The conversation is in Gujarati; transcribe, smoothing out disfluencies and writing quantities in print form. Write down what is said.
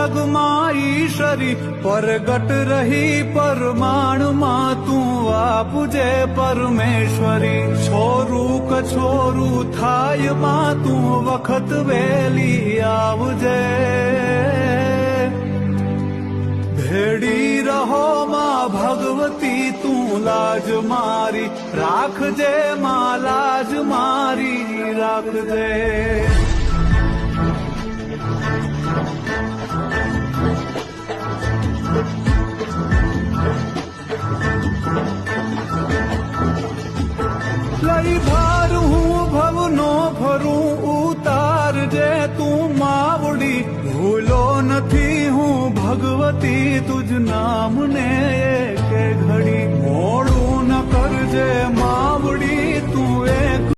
જગમાં ઈશ્વરી પરગટ રહી પરમાણમાં તું આપજે પરમેશ્વરી છોરું કછોરું થાય માં તું વખત વેલી આવજે ભેડી રહો માં ભગવતી તું લાજ મારી રાખજે માં લાજ મારી રાખજે લઈ ભાર હું ભવનો ભરું ઉતારજે તું માવડી ભૂલો નથી હું ભગવતી તુજ નામને એક ઘડી મોડું ન કરજે માવડી તું એક